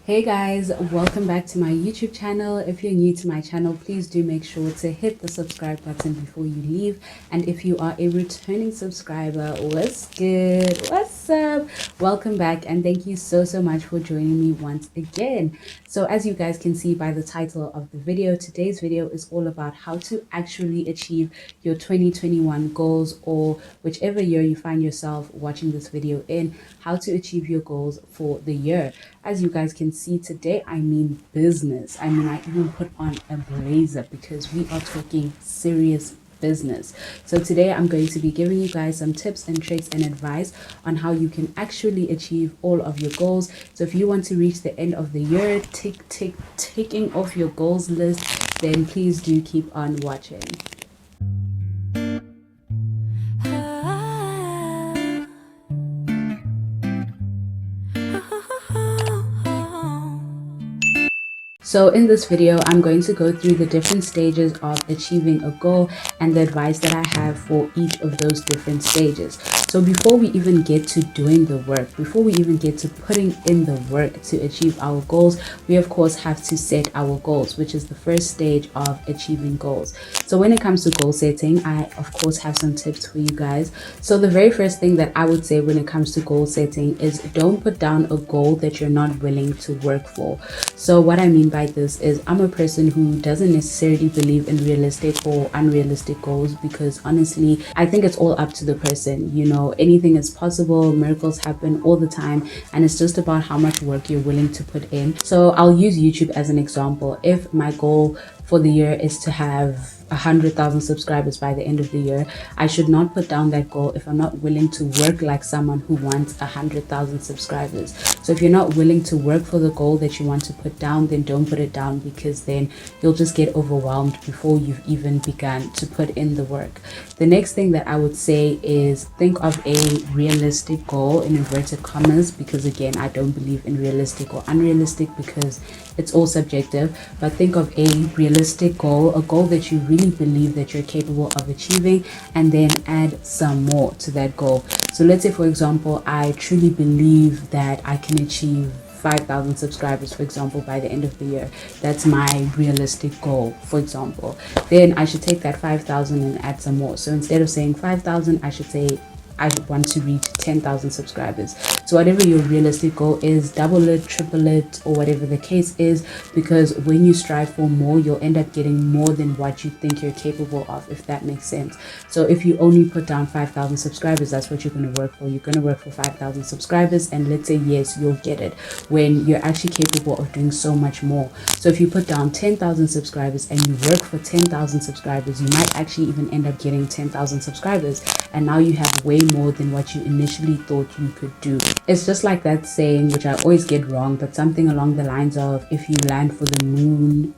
Hey guys, welcome back to my YouTube channel. If you're new to my channel, please do make sure to hit the subscribe button before you leave. And if you are a returning subscriber, what's good? What's up? Welcome back and thank you so much for joining me once again. So as you guys can see by the title of the video, today's video is all about how to actually achieve your 2021 goals, or whichever year you find yourself watching this video in, how to achieve your goals for the year. As you guys can see today, I mean business. I even put on a blazer because we are talking serious business. So today I'm going to be giving you guys some tips and tricks and advice on how you can actually achieve all of your goals. So if you want to reach the end of the year ticking off your goals list, then please do keep on watching. So in this video, I'm going to go through the different stages of achieving a goal and the advice that I have for each of those different stages. So before we even get to doing the work, before we even get to putting in the work to achieve our goals, we of course have to set our goals, which is the first stage of achieving goals. So when it comes to goal setting, I of course have some tips for you guys. So the very first thing that I would say when it comes to goal setting is don't put down a goal that you're not willing to work for. So what I mean by this is I'm a person who doesn't necessarily believe in realistic or unrealistic goals, because honestly I think it's all up to the person. You know, anything is possible, miracles happen all the time, and it's just about how much work you're willing to put in. So I'll use YouTube as an example. If my goal for the year is to have 100,000 subscribers by the end of the year, I should not put down that goal if I'm not willing to work like someone who wants 100,000 subscribers. So if you're not willing to work for the goal that you want to put down, then don't put it down, because then you'll just get overwhelmed before you've even begun to put in the work. The next thing that I would say is think of a realistic goal in inverted commas, because again, I don't believe in realistic or unrealistic because it's all subjective. But think of a realistic goal, a goal that you really believe that you're capable of achieving, and then add some more to that goal. So let's say, for example, I truly believe that I can achieve 5,000 subscribers, for example, by the end of the year. That's my realistic goal, for example. Then I should take that 5,000 and add some more. So instead of saying 5,000, I should say I want to reach 10,000 subscribers. So whatever your realistic goal is, double it, triple it, or whatever the case is, because when you strive for more, you'll end up getting more than what you think you're capable of, if that makes sense. So if you only put down 5,000 subscribers, that's what you're going to work for. You're going to work for 5,000 subscribers, and let's say yes, you'll get it, when you're actually capable of doing so much more. So if you put down 10,000 subscribers and you work for 10,000 subscribers, you might actually even end up getting 10,000 subscribers, and now you have way more than what you initially thought you could do. It's just like that saying, which I always get wrong, but something along the lines of, if you land for the moon,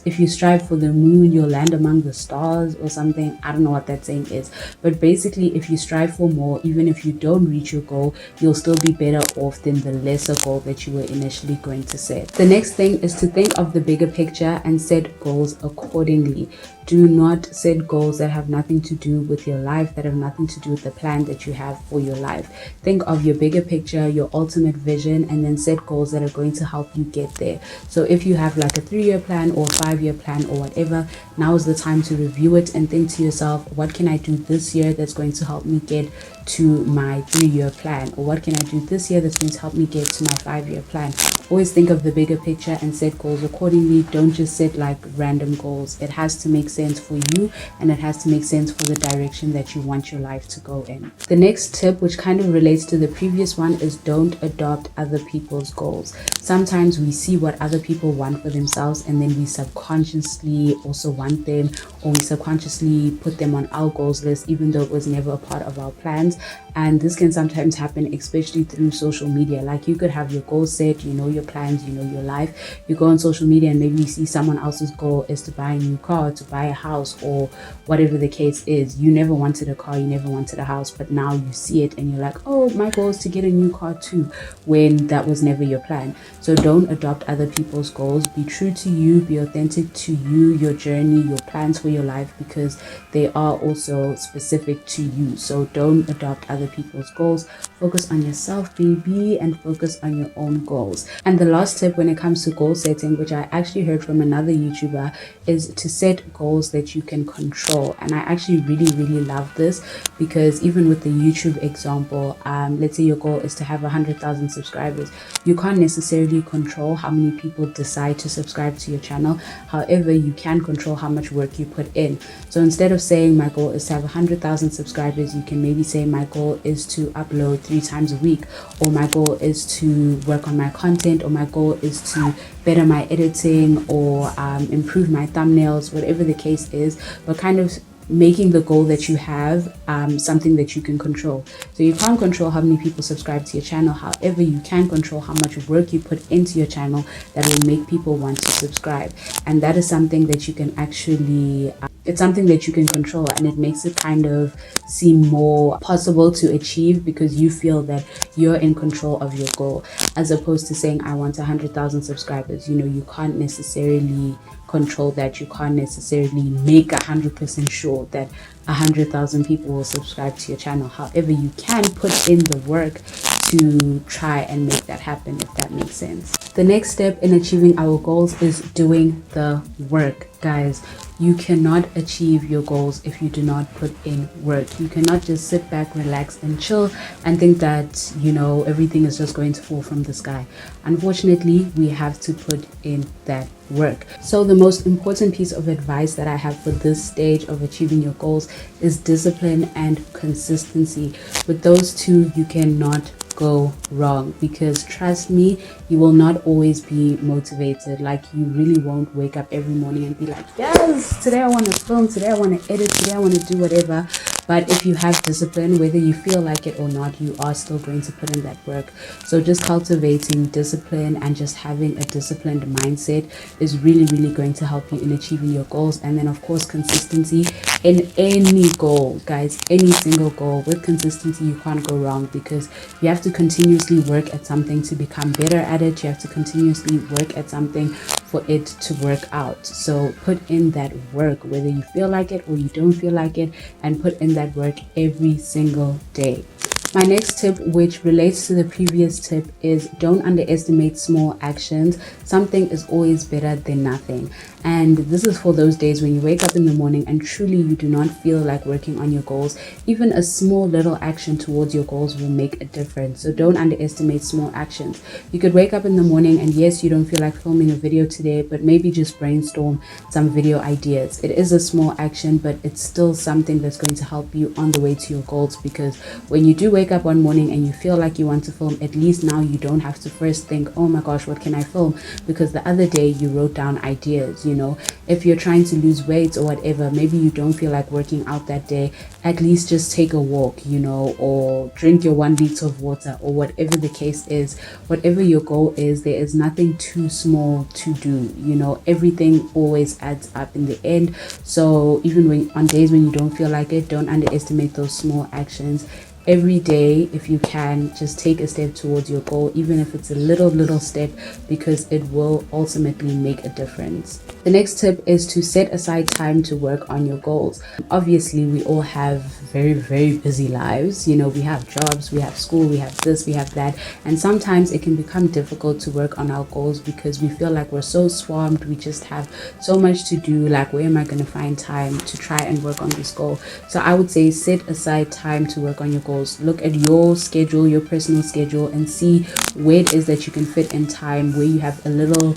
if you strive for the moon, you'll land among the stars, or something. I don't know what that saying is, but basically if you strive for more, even if you don't reach your goal, you'll still be better off than the lesser goal that you were initially going to set. The next thing is to think of the bigger picture and set goals accordingly. Do not set goals that have nothing to do with your life, that have nothing to do with the plan that you have for your life. Think of your bigger picture, your ultimate vision, and then set goals that are going to help you get there. So if you have like a 3-year plan or a 5-year plan or whatever, now is the time to review it and think to yourself, what can I do this year that's going to help me get to my 3-year plan? Or what can I do this year that's going to help me get to my 5-year plan? Always think of the bigger picture and set goals accordingly. Don't just set like random goals. It has to make sense for you, and it has to make sense for the direction that you want your life to go in. The next tip, which kind of relates to the previous one, is don't adopt other people's goals. Sometimes we see what other people want for themselves, and then we subconsciously also want them, or we subconsciously put them on our goals list, even though it was never a part of our plans. And this can sometimes happen, especially through social media. Like, you could have your goals set, you know your plans, you know your life. You go on social media and maybe you see someone else's goal is to buy a new car, to buy a house, or whatever the case is. You never wanted a car, you never wanted a house, but now you see it and you're like, oh, my goal is to get a new car too, when that was never your plan. So don't adopt other people's goals. Be true to you, be authentic to you, your journey, your plans for your life, because they are also specific to you. So don't adopt other other people's goals. Focus on yourself, baby, and focus on your own goals. And the last tip when it comes to goal setting, which I actually heard from another YouTuber, is to set goals that you can control. And I actually really love this, because even with the YouTube example, let's say your goal is to have 100,000 subscribers. You can't necessarily control how many people decide to subscribe to your channel. However, you can control how much work you put in. So instead of saying my goal is to have 100,000 subscribers, you can maybe say my goal is to upload 3 times a week, or my goal is to work on my content, or my goal is to better my editing, or improve my thumbnails, whatever the case is, but kind of making the goal that you have something that you can control. So you can't control how many people subscribe to your channel. However, you can control how much work you put into your channel that will make people want to subscribe. And that is something that you can actually it's something that you can control, and it makes it kind of seem more possible to achieve, because you feel that you're in control of your goal, as opposed to saying I want 100,000 subscribers. You know, you can't necessarily control that. You can't necessarily make 100% sure that 100,000 people will subscribe to your channel. However, you can put in the work to try and make that happen, if that makes sense. The next step in achieving our goals is doing the work. Guys, you cannot achieve your goals if you do not put in work. You cannot just sit back, relax, and chill and think that, you know, everything is just going to fall from the sky. Unfortunately, we have to put in that work. So the most important piece of advice that I have for this stage of achieving your goals is discipline and consistency. With those two, you cannot go wrong, because trust me, you will not always be motivated. Like, you really won't wake up every morning and be like, yes, today I want to film, today I want to edit, today I want to do whatever. But if you have discipline, whether you feel like it or not, you are still going to put in that work. So just cultivating discipline and just having a disciplined mindset is really going to help you in achieving your goals. And then of course, consistency in any goal, guys, any single goal. With consistency, you can't go wrong, because you have to continuously work at something to become better at it. You have to continuously work at something for it to work out. So put in that work, whether you feel like it or you don't feel like it, and put in that work every single day. My next tip, which relates to the previous tip, is don't underestimate small actions. Something is always better than nothing. And this is for those days when you wake up in the morning and truly you do not feel like working on your goals. Even a small little action towards your goals will make a difference. So don't underestimate small actions. You could wake up in the morning and yes, you don't feel like filming a video today, but maybe just brainstorm some video ideas. It is a small action, but it's still something that's going to help you on the way to your goals, because when you do wake up one morning and you feel like you want to film, at least now you don't have to first think, oh my gosh, what can I film? Because the other day you wrote down ideas. You know, if you're trying to lose weight or whatever, maybe you don't feel like working out that day, at least just take a walk, you know, or drink your 1 liter of water, or whatever the case is. Whatever your goal is, there is nothing too small to do. You know, everything always adds up in the end. So even when on days when you don't feel like it, don't underestimate those small actions. Every day, if you can, just take a step towards your goal, even if it's a little step, because it will ultimately make a difference. The next tip is to set aside time to work on your goals. Obviously, we all have very busy lives. You know, we have jobs, we have school, we have this, we have that. And sometimes it can become difficult to work on our goals because we feel like we're so swamped. We just have so much to do. Like, where am I going to find time to try and work on this goal? So I would say set aside time to work on your goals. Look at your schedule, your personal schedule, and see where it is that you can fit in time, where you have a little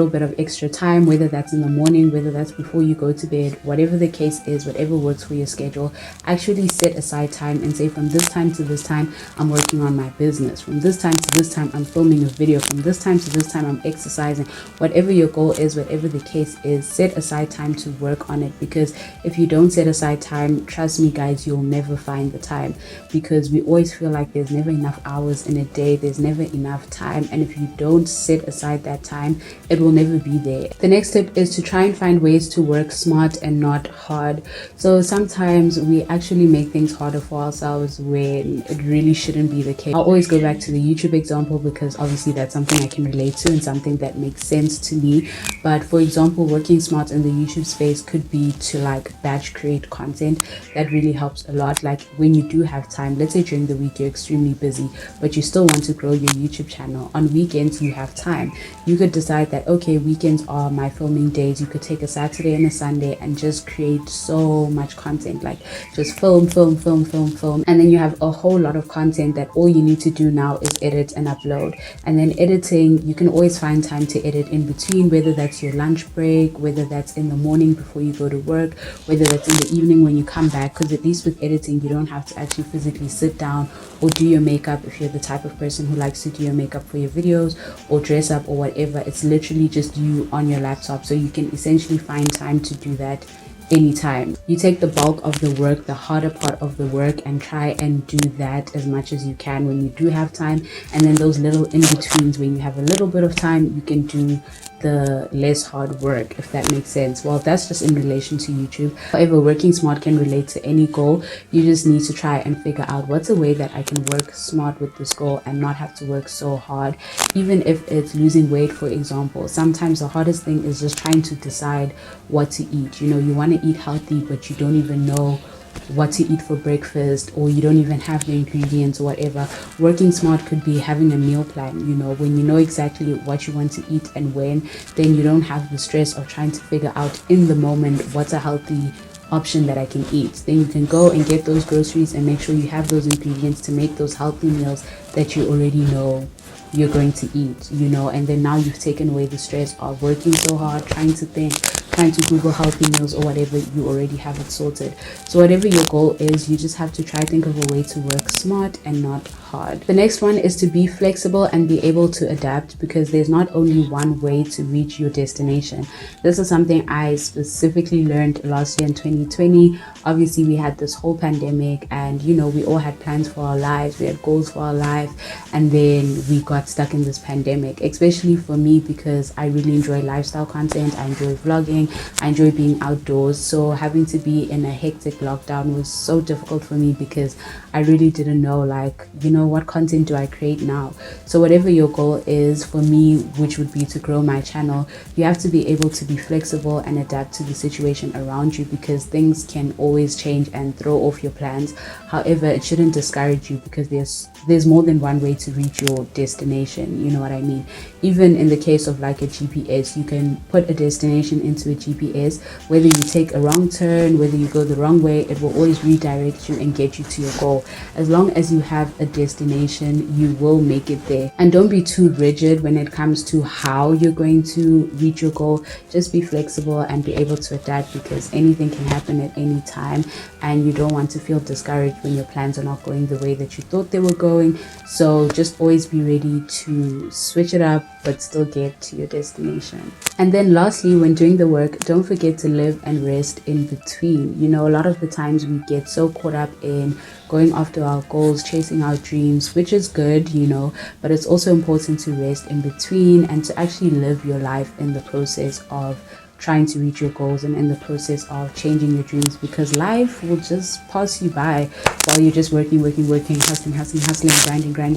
bit of extra time, whether that's in the morning, whether that's before you go to bed, whatever the case is, whatever works for your schedule. Actually set aside time and say, from this time to this time, I'm working on my business. From this time to this time, I'm filming a video. From this time to this time, I'm exercising. Whatever your goal is, whatever the case is, set aside time to work on it. Because if you don't set aside time, trust me guys, you'll never find the time, because we always feel like there's never enough hours in a day. There's never enough time. And if you don't set aside that time, time, it will never be there. The next tip is to try and find ways to work smart and not hard. So sometimes we actually make things harder for ourselves when it really shouldn't be the case. I'll always go back to the YouTube example because obviously that's something I can relate to and something that makes sense to me. But for example, working smart in the YouTube space could be to like batch create content. That really helps a lot. Like when you do have time, let's say during the week you're extremely busy, but you still want to grow your YouTube channel. On weekends you have time. You could decide that, okay, weekends are my filming days. You could take a Saturday and a Sunday and just create so much content, like just film, and then you have a whole lot of content that all you need to do now is edit and upload. And then editing, you can always find time to edit in between, whether that's your lunch break, whether that's in the morning before you go to work, whether that's in the evening when you come back, because at least with editing you don't have to actually physically sit down or do your makeup if you're the type of person who likes to do your makeup for your videos or dress up or whatever. It's literally just you on your laptop, so you can essentially find time to do that anytime. You take the bulk of the work, the harder part of the work, and try and do that as much as you can when you do have time. And then those little in-betweens, when you have a little bit of time, you can do the less hard work, if that makes sense. Well, that's just in relation to YouTube. However, working smart can relate to any goal. You just need to try and figure out what's a way that I can work smart with this goal and not have to work so hard. Even if it's losing weight, for example, sometimes the hardest thing is just trying to decide what to eat. You know, you want to eat healthy, but you don't even know what to eat for breakfast, or you don't even have the ingredients or whatever. Working smart could be having a meal plan. You know, when you know exactly what you want to eat and when, then you don't have the stress of trying to figure out in the moment what's a healthy option that I can eat. Then you can go and get those groceries and make sure you have those ingredients to make those healthy meals that you already know you're going to eat, you know. And then now you've taken away the stress of working so hard, trying to think, trying to Google healthy meals or whatever. You already have it sorted. So whatever your goal is, you just have to try think of a way to work smart and not hard. The next one is to be flexible and be able to adapt, because there's not only one way to reach your destination. This is something I specifically learned last year in 2020. Obviously we had this whole pandemic, and you know, we all had plans for our lives, we had goals for our life, and then we got stuck in this pandemic. Especially for me, because I really enjoy lifestyle content, I enjoy vlogging, I enjoy being outdoors. So having to be in a hectic lockdown was so difficult for me, because I really didn't know, like, you know, what content do I create now? So whatever your goal is, for me, which would be to grow my channel, you have to be able to be flexible and adapt to the situation around you, because things can always change and throw off your plans. However, it shouldn't discourage you, because there's more than one way to reach your destination. You know what I mean? Even in the case of like a GPS, you can put a destination into a GPS. Whether you take a wrong turn, whether you go the wrong way, it will always redirect you and get you to your goal. As long as you have a destination, you will make it there. And don't be too rigid when it comes to how you're going to reach your goal. Just be flexible and be able to adapt, because anything can happen at any time, and you don't want to feel discouraged when your plans are not going the way that you thought they were going. So just always be ready to switch it up but still get to your destination. And then lastly, when doing the work, don't forget to live and rest in between. You know, a lot of the times we get so caught up in going after our goals, chasing our dreams, which is good, you know, but it's also important to rest in between and to actually live your life in the process of trying to reach your goals and in the process of changing your dreams, because life will just pass you by while you're just working, hustling,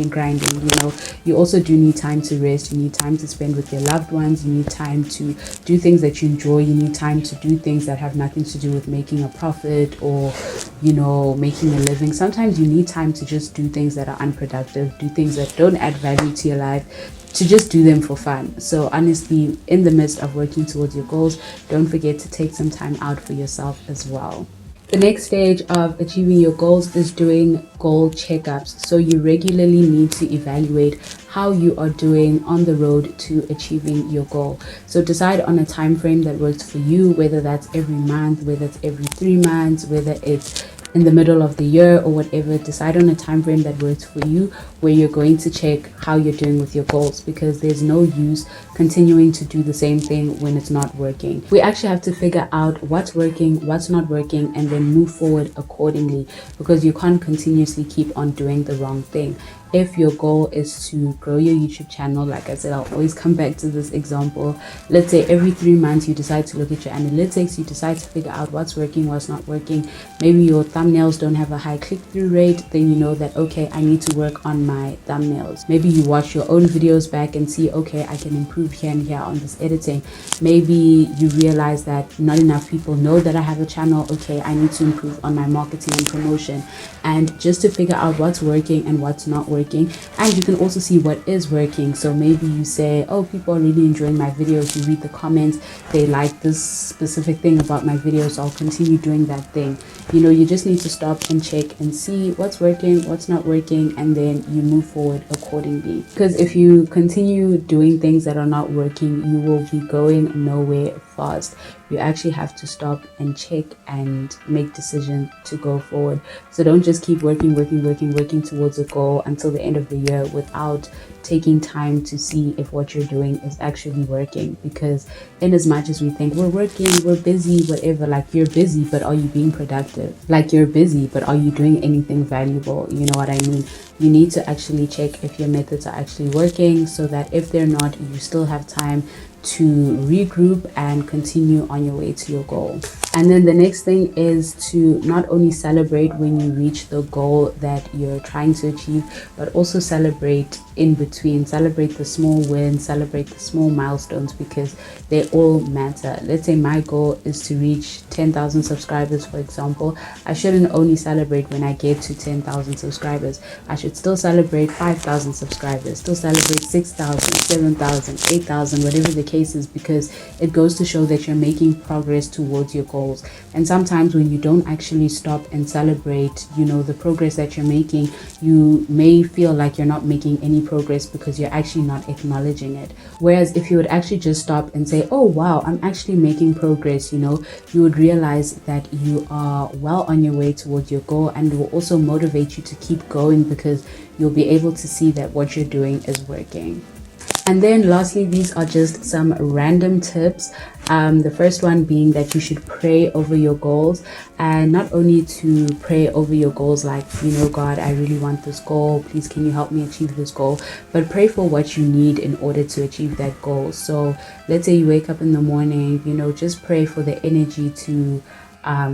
grinding. You know, you also do need time to rest. You need time to spend with your loved ones. You need time to do things that you enjoy. You need time to do things that have nothing to do with making a profit or, you know, making a living. Sometimes you need time to just do things that are unproductive, do things that don't add value to your life, to just do them for fun. So honestly, in the midst of working towards your goals, don't forget to take some time out for yourself as well. The next stage of achieving your goals is doing goal checkups. So you regularly need to evaluate how you are doing on the road to achieving your goal. So decide on a time frame that works for you, whether that's every month, whether it's every 3 months, whether it's in the middle of the year or whatever. Decide on a time frame that works for you, where you're going to check how you're doing with your goals, because there's no use continuing to do the same thing when it's not working. We actually have to figure out what's working, what's not working, and then move forward accordingly, because you can't continuously keep on doing the wrong thing. if your goal is to grow your YouTube channel, like I said, I'll always come back to this example. Let's say every 3 months you decide to look at your analytics, you decide to figure out what's working, what's not working. Maybe your thumbnails don't have a high click-through rate, then you know that, okay, I need to work on my thumbnails. Maybe you watch your own videos back and see, okay, I can improve here and here on this editing. Maybe you realize that not enough people know that I have a channel. Okay, I need to improve on my marketing and promotion. And just to figure out what's working and what's not working, and you can also see what is working. So maybe you say, oh, people are really enjoying my videos. You read the comments, they like this specific thing about my videos, so I'll continue doing that thing. You know, you just need to stop and check and see what's working, what's not working, and then you move forward accordingly. Because if you continue doing things that are not working, you will be going nowhere fast. You actually have to stop and check and make decisions to go forward. So don't just keep working towards a goal until the end of the year without taking time to see if what you're doing is actually working. Because in as much as we think we're working, we're busy, whatever, like you're busy, but are you being productive? Like you're busy, but are you doing anything valuable? You know what I mean? You need to actually check if your methods are actually working, so that if they're not, you still have time to regroup and continue on your way to your goal. And then the next thing is to not only celebrate when you reach the goal that you're trying to achieve, but also celebrate in between. Celebrate the small wins, celebrate the small milestones, because they all matter. Let's say my goal is to reach 10,000 subscribers, for example. I shouldn't only celebrate when I get to 10,000 subscribers. I should still celebrate 5,000 subscribers, still celebrate 6,000, 7,000, 8,000, whatever the case is, because it goes to show that you're making progress towards your goal. And sometimes when you don't actually stop and celebrate, you know, the progress that you're making, you may feel like you're not making any progress because you're actually not acknowledging it. Whereas if you would actually just stop and say, oh wow, I'm actually making progress, you know, you would realize that you are well on your way towards your goal, and it will also motivate you to keep going, because you'll be able to see that what you're doing is working. And then lastly, these are just some random tips. The first one being that you should pray over your goals, and not only to pray over your goals like, you know, God, I really want this goal, please can you help me achieve this goal, but pray for what you need in order to achieve that goal. So let's say you wake up in the morning, you know, just pray for the energy to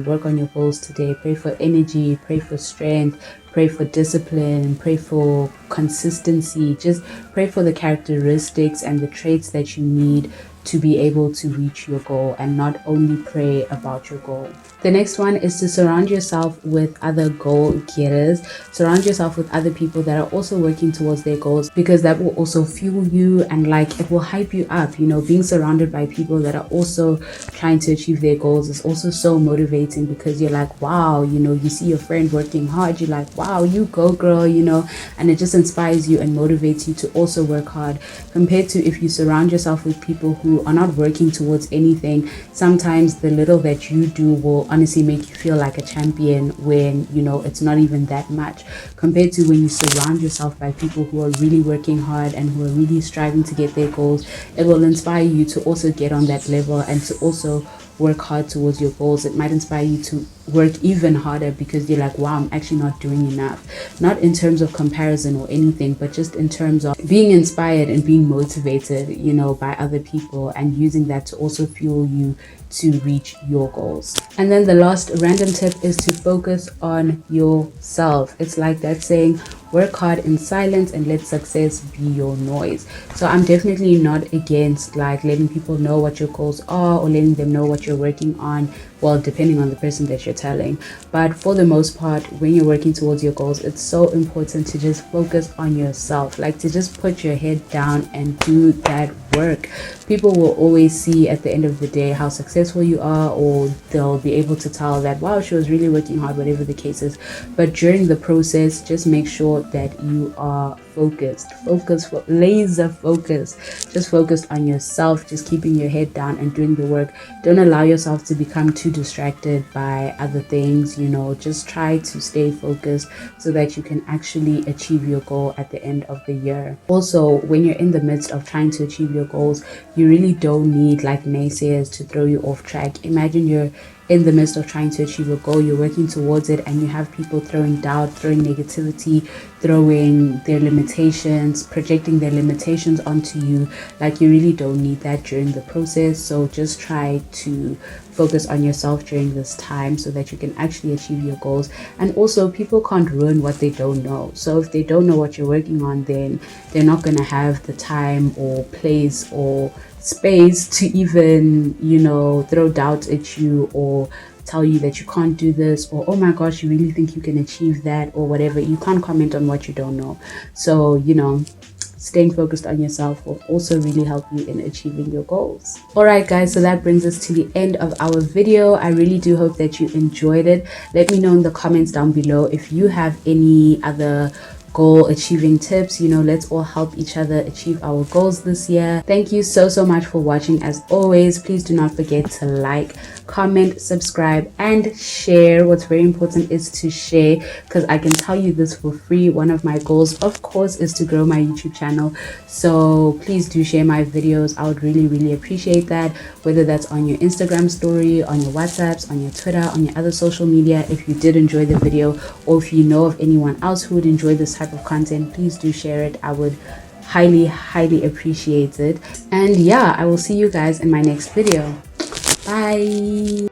work on your goals today. Pray for energy, pray for strength, pray for discipline, pray for consistency. Just pray for the characteristics and the traits that you need to be able to reach your goal, and not only pray about your goal. The next one is to surround yourself with other goal getters. Surround yourself with other people that are also working towards their goals, because that will also fuel you, and like it will hype you up. You know, being surrounded by people that are also trying to achieve their goals is also so motivating, because you're like, wow, you know, you see your friend working hard, you're like, wow, you go girl, you know, and it just inspires you and motivates you to also work hard. Compared to if you surround yourself with people who are not working towards anything, sometimes the little that you do will honestly make you feel like a champion, when you know it's not even that much, compared to when you surround yourself by people who are really working hard and who are really striving to get their goals. It will inspire you to also get on that level and to also work hard towards your goals. It might inspire you to work even harder, because you're like, wow, I'm actually not doing enough. Not in terms of comparison or anything, but just in terms of being inspired and being motivated, you know, by other people, and using that to also fuel you to reach your goals. And then the last random tip is to focus on yourself. It's like that saying, work hard in silence and let success be your noise. So I'm definitely not against like letting people know what your goals are, or letting them know what you're working on, well, depending on the person that you're telling. But for the most part, when you're working towards your goals, it's so important to just focus on yourself, like to just put your head down and do that work. People will always see at the end of the day how successful you are, or they'll be able to tell that, wow, she was really working hard, whatever the case is. But during the process, just make sure that you are focused, laser focused, just focused on yourself, just keeping your head down and doing the work. Don't allow yourself to become too distracted by other things, you know, just try to stay focused so that you can actually achieve your goal at the end of the year. Also, when you're in the midst of trying to achieve your goals, you really don't need like naysayers to throw you off track. Imagine you're in the midst of trying to achieve a goal, you're working towards it, and you have people throwing doubt, throwing negativity, throwing their limitations, projecting their limitations onto you, like, you really don't need that during the process. So just try to focus on yourself during this time so that you can actually achieve your goals. And also, people can't ruin what they don't know. So if they don't know what you're working on, then they're not going to have the time or place or space to even, you know, throw doubt at you or tell you that you can't do this, or oh my gosh, you really think you can achieve that, or whatever. You can't comment on what you don't know. So, you know, staying focused on yourself will also really help you in achieving your goals. All right, guys, so that brings us to the end of our video. I really do hope that you enjoyed it. Let me know in the comments down below if you have any other goal achieving tips. You know, let's all help each other achieve our goals this year. Thank you so much for watching. As always, please do not forget to like, comment, subscribe, and share. What's very important is to share, because I can tell you this for free. One of my goals, of course, is to grow my YouTube channel. So please do share my videos. I would really appreciate that, whether that's on your Instagram story, on your WhatsApps, on your Twitter, on your other social media. If you did enjoy the video, or if you know of anyone else who would enjoy this type of content, please do share it. I would highly appreciate it. And yeah, I will see you guys in my next video. Bye.